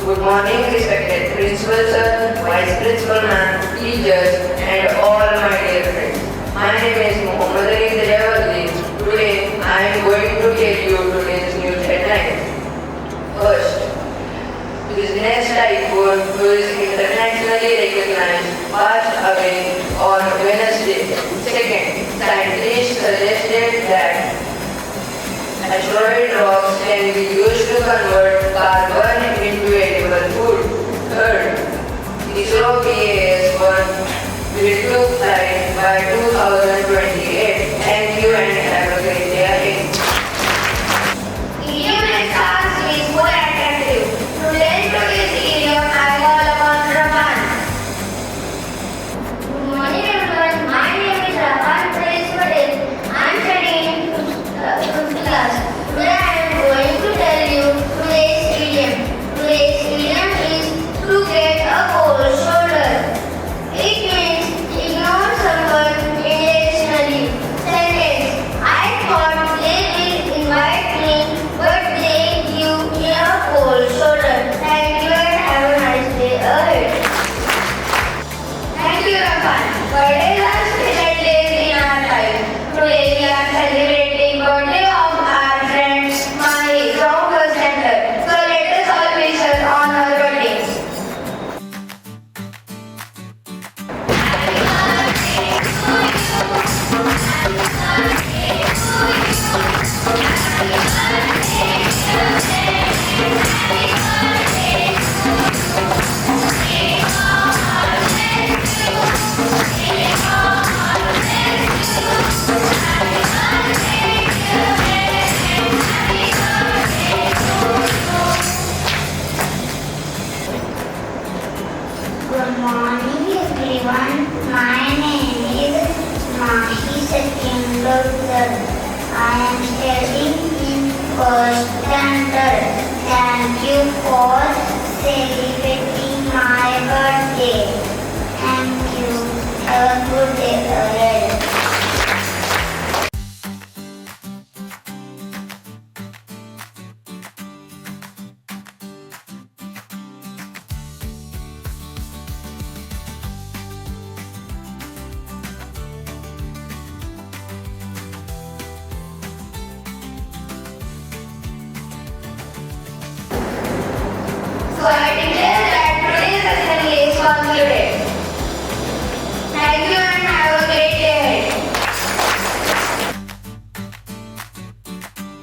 Good morning, respected principal sir, vice principal ma'am, teachers, and all my dear friends. My name is Mohammad Ali. Today I am going to tell you today's news headlines. First, business tycoon who is internationally recognized passed away on Wednesday. Second, scientists suggested that asteroid rocks can be used to convert carbon into edible food. Third, ISRO PAS-1 will took flight by 2028. Thank you and have a great day ahead. Idiom and stars is more attractive. To learn today's idiom, I call upon Rahman. Good morning everyone. My name is Rahman Patel. I am studying in 5th class. Today I am going to tell you today's idiom. Today's idiom is to get a cold shoulder. It means ignore someone intentionally. Sentence: I thought they will invite me, but they give me a cold shoulder. Thank you and have a nice day ahead. Thank you, Rahman. Birthdays are special days in our life. Today we are celebrating birthday of our friend Mahi from first standard. So let us all wish her on her birthday. Good morning everyone. My name is Mahi Satyendra. I am studying in first standard. Thank you for celebrating my birthday. Thank you. Have a good day ahead. So I declare that today's assembly is concluded. Thank you.